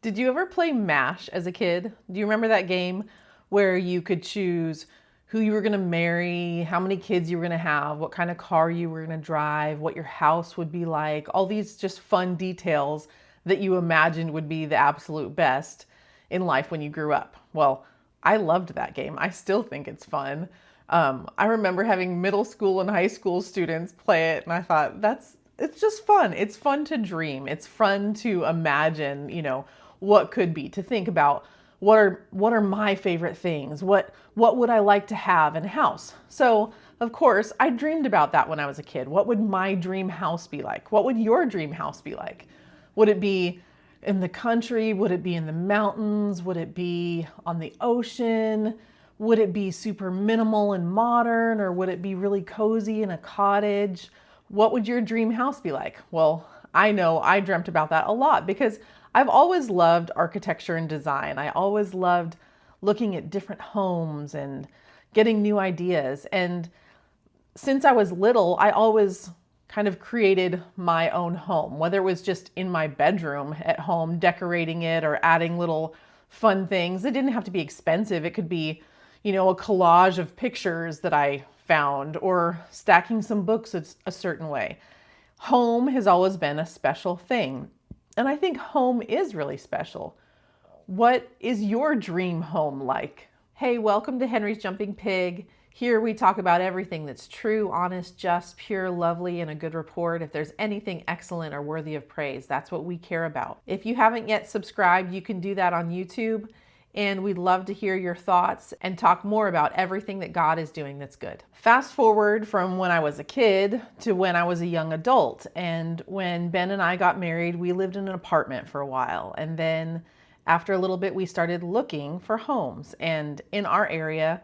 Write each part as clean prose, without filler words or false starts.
Did you ever play MASH as a kid? Do you remember that game where you could choose who you were going to marry, how many kids you were going to have, what kind of car you were going to drive, what your house would be like, all these just fun details that you imagined would be the absolute best in life when you grew up? Well, I loved that game. I still think it's fun. I remember having middle school and high school students play it, and I thought, it's just fun. It's fun to dream. It's fun to imagine, what could be, to think about what are my favorite things? What would I like to have in a house? So, of course, I dreamed about that when I was a kid. What would my dream house be like? What would your dream house be like? Would it be in the country? Would it be in the mountains? Would it be on the ocean? Would it be super minimal and modern, or would it be really cozy in a cottage? What would your dream house be like? Well, I know I dreamt about that a lot because I've always loved architecture and design. I always loved looking at different homes and getting new ideas. And since I was little, I always kind of created my own home, whether it was just in my bedroom at home, decorating it or adding little fun things. It didn't have to be expensive. It could be, a collage of pictures that I found or stacking some books a certain way. Home has always been a special thing. And I think home is really special. What is your dream home like? Hey, welcome to Henry's Jumping Pig. Here we talk about everything that's true, honest, just, pure, lovely, and a good report. If there's anything excellent or worthy of praise, that's what we care about. If you haven't yet subscribed, you can do that on YouTube. And we'd love to hear your thoughts and talk more about everything that God is doing that's good. Fast forward from when I was a kid to when I was a young adult. And when Ben and I got married, we lived in an apartment for a while. And then after a little bit, we started looking for homes. And in our area,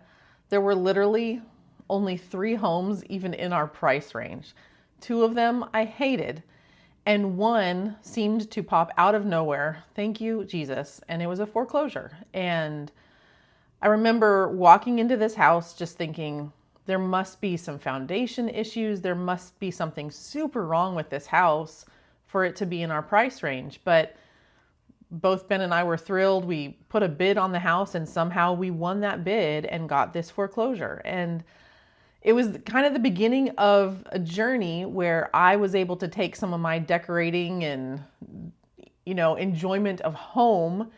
there were literally only 3 homes even in our price range. 2 of them I hated. And one seemed to pop out of nowhere. Thank you, Jesus. And it was a foreclosure. And I remember walking into this house just thinking, there must be some foundation issues. There must be something super wrong with this house for it to be in our price range. But both Ben and I were thrilled. We put a bid on the house and somehow we won that bid and got this foreclosure. And it was kind of the beginning of a journey where I was able to take some of my decorating and, enjoyment of home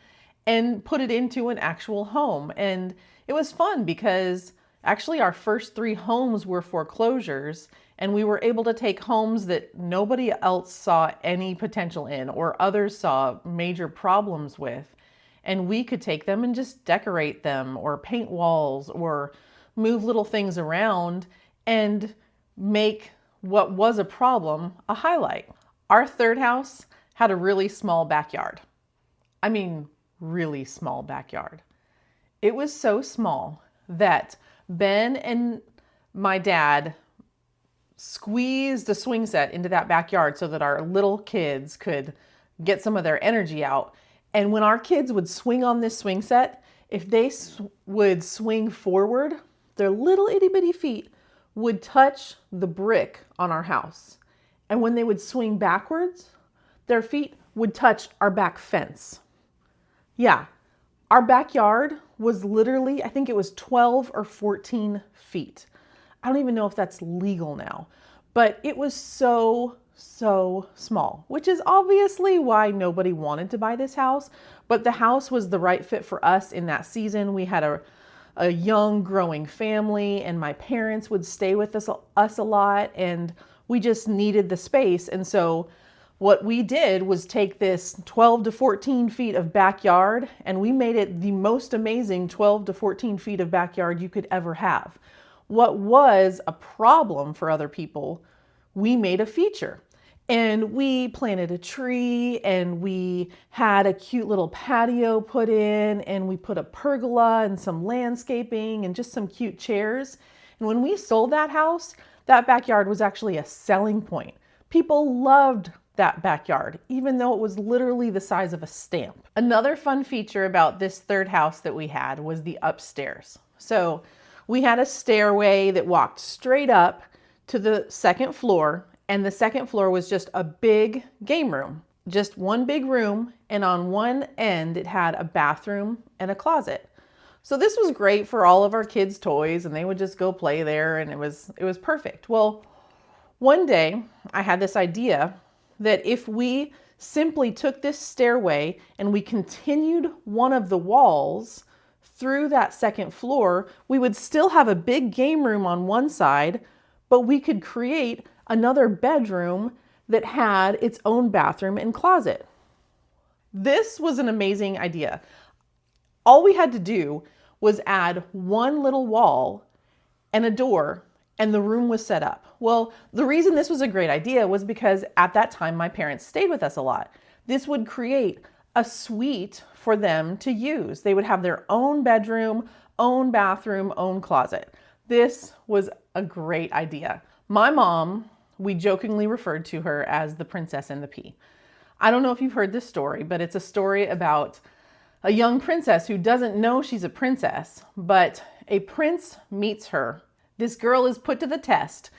and put it into an actual home. And it was fun because actually our first 3 homes were foreclosures, and we were able to take homes that nobody else saw any potential in or others saw major problems with. And we could take them and just decorate them or paint walls or move little things around and make what was a problem a highlight. Our third house had a really small backyard. I mean, really small backyard. It was so small that Ben and my dad squeezed a swing set into that backyard so that our little kids could get some of their energy out. And when our kids would swing on this swing set, if they would swing forward, their little itty bitty feet would touch the brick on our house. And when they would swing backwards, their feet would touch our back fence. Yeah, our backyard was literally, I think it was 12 or 14 feet. I don't even know if that's legal now, but it was so small, which is obviously why nobody wanted to buy this house. But the house was the right fit for us in that season. We had a young growing family, and my parents would stay with us a lot, and we just needed the space. And so what we did was take this 12 to 14 feet of backyard, and we made it the most amazing 12 to 14 feet of backyard you could ever have. What was a problem for other people, we made a feature. And we planted a tree, and we had a cute little patio put in, and we put a pergola and some landscaping and just some cute chairs. And when we sold that house, that backyard was actually a selling point. People loved that backyard, even though it was literally the size of a stamp. Another fun feature about this third house that we had was the upstairs. So we had a stairway that walked straight up to the second floor, and the second floor was just a big game room. just one big room, and on one end it had a bathroom and a closet. So this was great for all of our kids' toys, and they would just go play there, and it was perfect. Well, one day I had this idea that if we simply took this stairway and we continued one of the walls through that second floor, we would still have a big game room on one side, but we could create another bedroom that had its own bathroom and closet. This was an amazing idea. All we had to do was add one little wall and a door, and the room was set up. Well, the reason this was a great idea was because at that time my parents stayed with us a lot. This would create a suite for them to use. They would have their own bedroom, own bathroom, own closet. This was a great idea. My mom, we jokingly referred to her as the Princess and the Pea. I don't know if you've heard this story, but it's a story about a young princess who doesn't know she's a princess, but a prince meets her. This girl is put to the test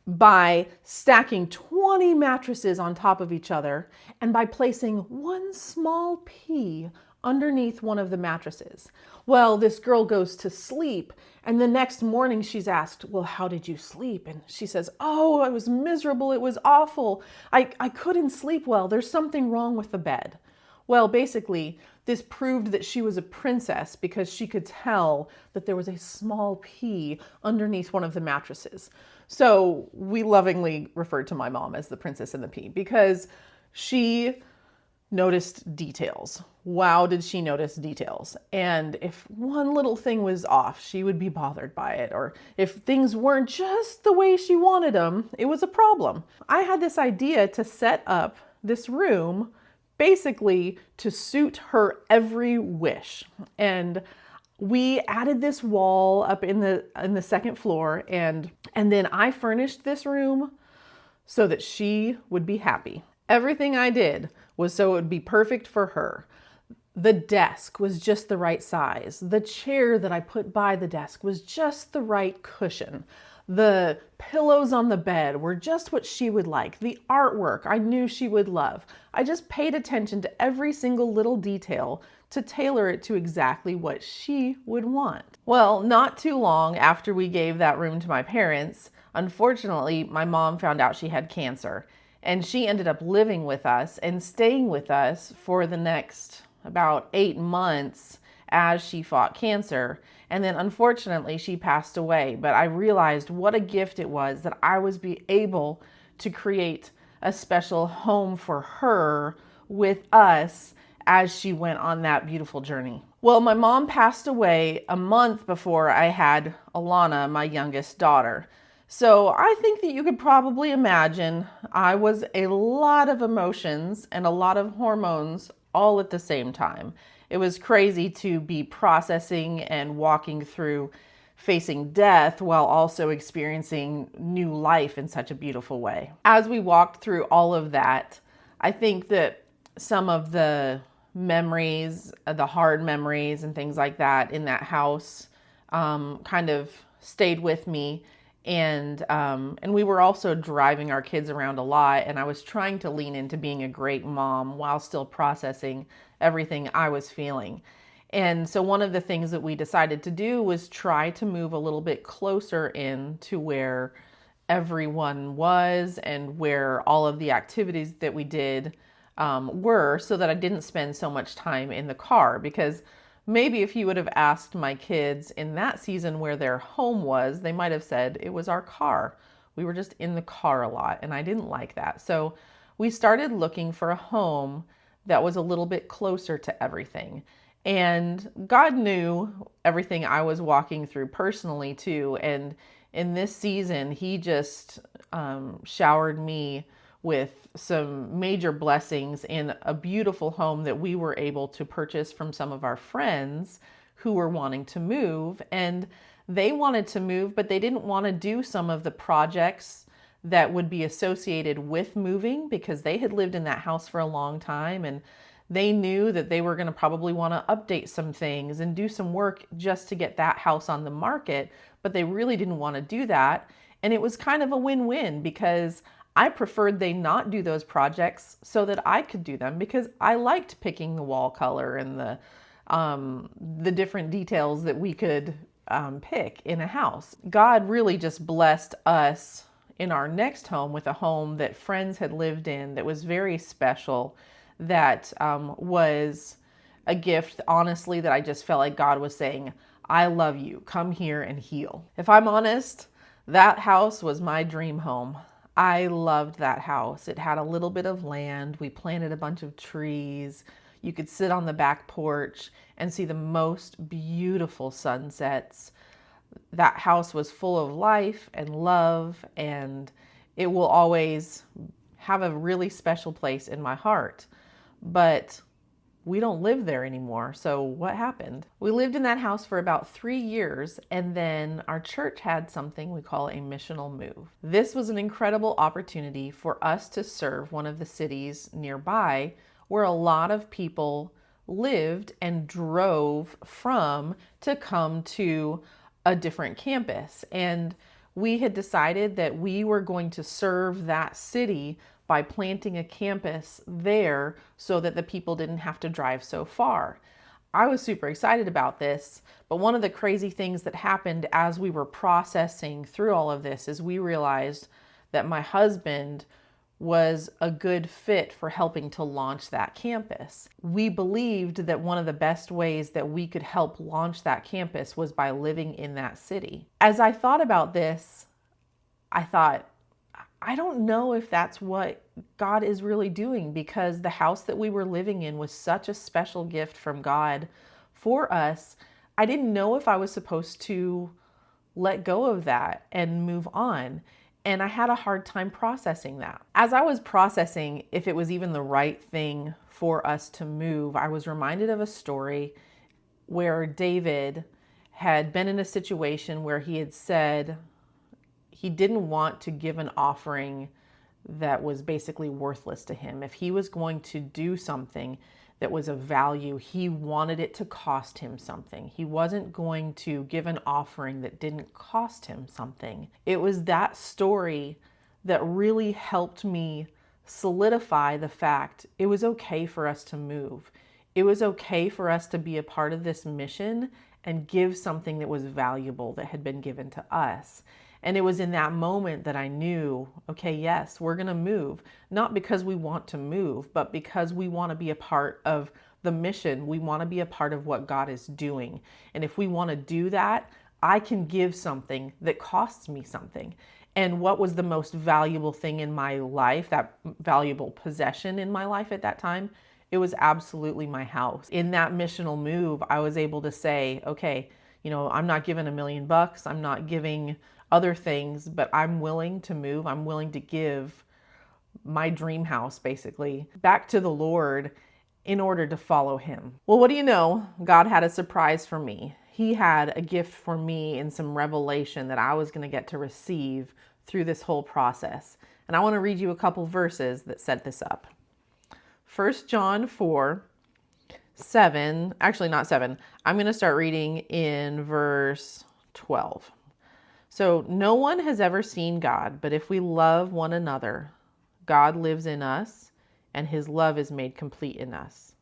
by stacking 20 mattresses on top of each other and by placing one small pea underneath one of the mattresses. Well, this girl goes to sleep, and the next morning she's asked, well, how did you sleep? And she says, oh, I was miserable. It was awful. I couldn't sleep well. There's something wrong with the bed. Well, basically, this proved that she was a princess because she could tell that there was a small pea underneath one of the mattresses. So we lovingly referred to my mom as the Princess and the Pea because she noticed details. Wow, did she notice details? And if one little thing was off, she would be bothered by it. Or if things weren't just the way she wanted them, it was a problem. I had this idea to set up this room basically to suit her every wish. And we added this wall up in the second floor, and then I furnished this room so that she would be happy. Everything I did was so it would be perfect for her. The desk was just the right size. The chair that I put by the desk was just the right cushion. The pillows on the bed were just what she would like. The artwork I knew she would love. I just paid attention to every single little detail to tailor it to exactly what she would want. Well, not too long after we gave that room to my parents, unfortunately, my mom found out she had cancer, and she ended up living with us and staying with us for the next about 8 months as she fought cancer. And then unfortunately she passed away. But I realized what a gift it was that I was able to create a special home for her with us as she went on that beautiful journey. Well, my mom passed away a month before I had Alana, my youngest daughter. So I think that you could probably imagine I was a lot of emotions and a lot of hormones all at the same time. It was crazy to be processing and walking through facing death while also experiencing new life in such a beautiful way. As we walked through all of that, I think that some of the memories, the hard memories and things like that in that house kind of stayed with me. And we were also driving our kids around a lot, and I was trying to lean into being a great mom while still processing everything I was feeling. And so one of the things that we decided to do was try to move a little bit closer in to where everyone was and where all of the activities that we did were, so that I didn't spend so much time in the car. Because maybe if you would have asked my kids in that season where their home was, they might have said it was our car. We were just in the car a lot, and I didn't like that. So we started looking for a home that was a little bit closer to everything. And God knew everything I was walking through personally too. And in this season, He just showered me with some major blessings in a beautiful home that we were able to purchase from some of our friends who were wanting to move. And they wanted to move, but they didn't want to do some of the projects that would be associated with moving, because they had lived in that house for a long time, and they knew that they were going to probably want to update some things and do some work just to get that house on the market, but they really didn't want to do that. And it was kind of a win-win, because I preferred they not do those projects so that I could do them because I liked picking the wall color and the different details that we could pick in a house. God really just blessed us in our next home with a home that friends had lived in that was very special, that was a gift, honestly, that I just felt like God was saying, I love you. Come here and heal. If I'm honest, that house was my dream home. I loved that house. It had a little bit of land. We planted a bunch of trees. You could sit on the back porch and see the most beautiful sunsets. That house was full of life and love, and it will always have a really special place in my heart. But we don't live there anymore. So what happened? We lived in that house for about 3 years, and then our church had something we call a missional move. This was an incredible opportunity for us to serve one of the cities nearby where a lot of people lived and drove from to come to a different campus. And we had decided that we were going to serve that city by planting a campus there so that the people didn't have to drive so far. I was super excited about this, but one of the crazy things that happened as we were processing through all of this is we realized that my husband was a good fit for helping to launch that campus. We believed that one of the best ways that we could help launch that campus was by living in that city. As I thought about this, I thought, I don't know if that's what God is really doing, because the house that we were living in was such a special gift from God for us. I didn't know if I was supposed to let go of that and move on. And I had a hard time processing that. As I was processing if it was even the right thing for us to move, I was reminded of a story where David had been in a situation where he had said he didn't want to give an offering that was basically worthless to him. If he was going to do something that was of value, he wanted it to cost him something. He wasn't going to give an offering that didn't cost him something. It was that story that really helped me solidify the fact it was okay for us to move. It was okay for us to be a part of this mission and give something that was valuable that had been given to us. And it was in that moment that I knew, okay, yes, we're going to move, not because we want to move, but because we want to be a part of the mission. We want to be a part of what God is doing. And if we want to do that, I can give something that costs me something. And what was the most valuable thing in my life, that valuable possession in my life at that time? It was absolutely my house. In that missional move, I was able to say, okay, I'm not giving $1 million. I'm not giving other things, but I'm willing to move. I'm willing to give my dream house basically back to the Lord in order to follow him. Well, what do you know? God had a surprise for me. He had a gift for me in some revelation that I was going to get to receive through this whole process. And I want to read you a couple verses that set this up. 1 John 4:7, actually not 7. I'm going to start reading in verse 12. So no one has ever seen God, but if we love one another, God lives in us, and his love is made complete in us.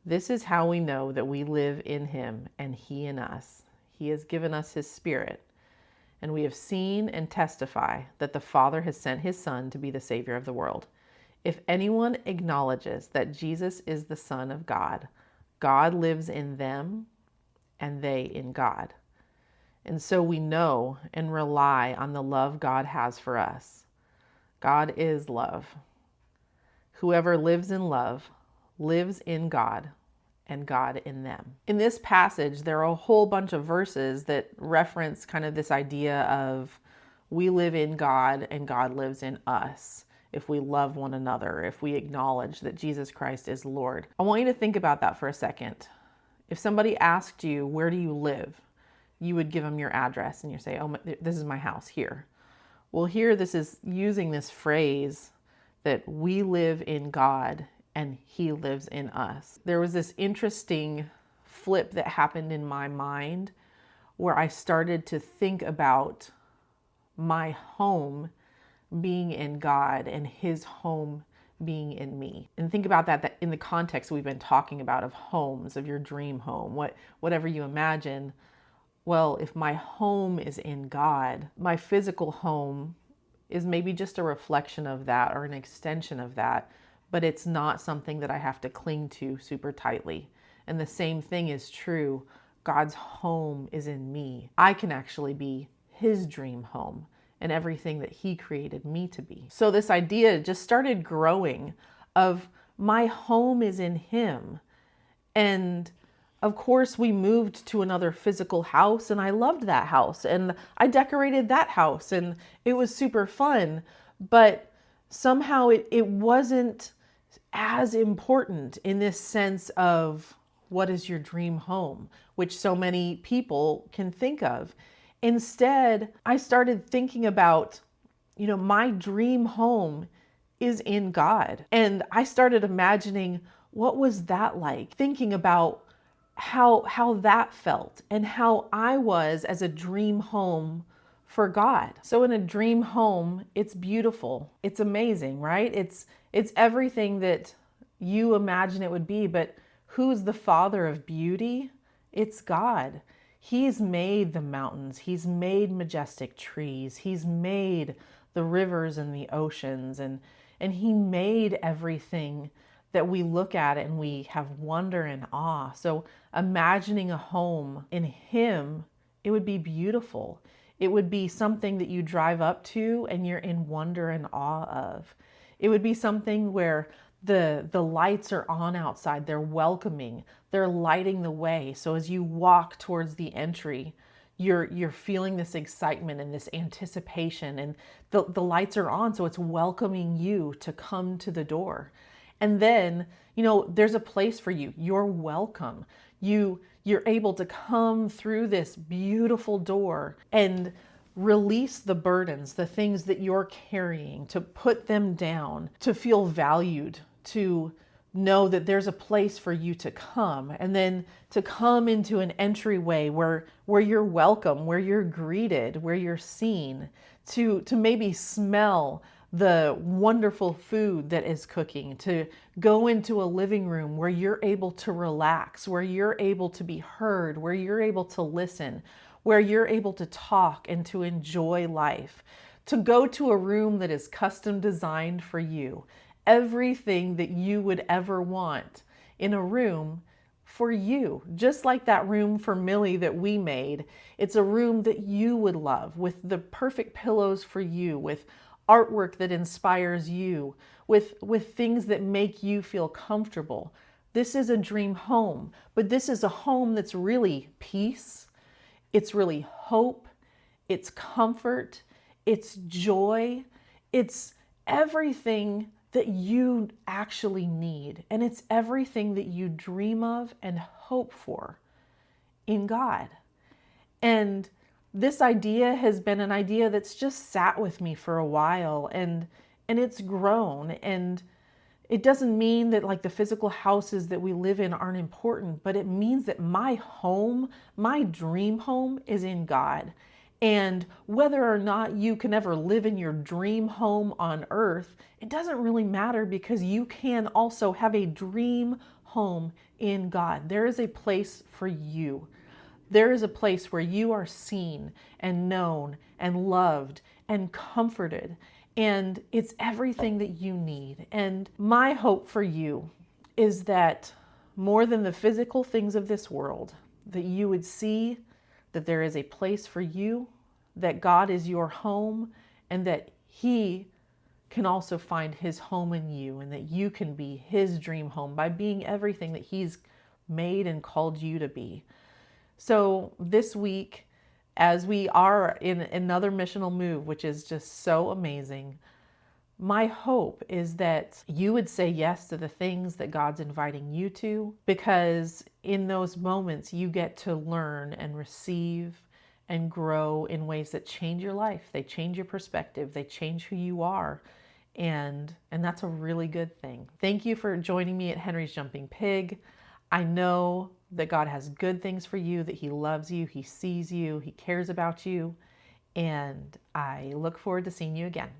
This is how we know that we live in him and he in us. He has given us his Spirit, and we have seen and testify that the Father has sent his Son to be the Savior of the world. If anyone acknowledges that Jesus is the Son of God, God lives in them and they in God. And so we know and rely on the love God has for us. God is love. Whoever lives in love lives in God and God in them. In this passage, there are a whole bunch of verses that reference kind of this idea of we live in God and God lives in us if we love one another, if we acknowledge that Jesus Christ is Lord. I want you to think about that for a second. If somebody asked you, where do you live? You would give them your address and you say, oh, this is my house here. Well, here this is using this phrase that we live in God and he lives in us. There was this interesting flip that happened in my mind where I started to think about my home being in God and his home being in me. And think about that in the context we've been talking about of homes, of your dream home, whatever you imagine. Well, if my home is in God, my physical home is maybe just a reflection of that or an extension of that, but it's not something that I have to cling to super tightly. And the same thing is true. God's home is in me. I can actually be his dream home and everything that he created me to be. So this idea just started growing of my home is in him. And of course, we moved to another physical house, and I loved that house, and I decorated that house, and it was super fun. But somehow it wasn't as important in this sense of what is your dream home, which so many people can think of. Instead, I started thinking about, my dream home is in God. And I started imagining what was that like, thinking about how that felt and how I was as a dream home for God. So in a dream home, it's beautiful. It's amazing, right? It's everything that you imagine it would be, but who's the father of beauty? It's God. He's made the mountains. He's made majestic trees. He's made the rivers and the oceans, and he made everything that we look at and we have wonder and awe. So imagining a home in him, it would be beautiful. It would be something that you drive up to and you're in wonder and awe of. It would be something where the lights are on outside, they're welcoming, they're lighting the way. So as you walk towards the entry, you're feeling this excitement and this anticipation, and the lights are on, so it's welcoming you to come to the door. And then, there's a place for you. You're welcome. You're able to come through this beautiful door and release the burdens, the things that you're carrying, to put them down, to feel valued, to know that there's a place for you to come, and then to come into an entryway where you're welcome, where you're greeted, where you're seen, to maybe smell the wonderful food that is cooking, to go into a living room where you're able to relax, where you're able to be heard, where you're able to listen, where you're able to talk and to enjoy life, to go to a room that is custom designed for you. Everything that you would ever want in a room for you, just like that room for Millie that we made. It's a room that you would love, with the perfect pillows for you, with artwork that inspires you, with things that make you feel comfortable. This is a dream home, but this is a home that's really peace. It's really hope. It's comfort. It's joy. It's everything that you actually need. And it's everything that you dream of and hope for in God. And this idea has been an idea that's just sat with me for a while, and it's grown. And it doesn't mean that like the physical houses that we live in aren't important, but it means that my home, my dream home, is in God. And whether or not you can ever live in your dream home on earth, it doesn't really matter, because you can also have a dream home in God. There is a place for you. There is a place where you are seen and known and loved and comforted. And it's everything that you need. And my hope for you is that more than the physical things of this world, that you would see that there is a place for you, that God is your home, and that He can also find His home in you, and that you can be His dream home by being everything that He's made and called you to be. So this week, as we are in another missional move, which is just so amazing, my hope is that you would say yes to the things that God's inviting you to, because in those moments you get to learn and receive and grow in ways that change your life. They change your perspective. They change who you are. And that's a really good thing. Thank you for joining me at Henry's Jumping Pig. I know that God has good things for you, that He loves you, He sees you, He cares about you, and I look forward to seeing you again.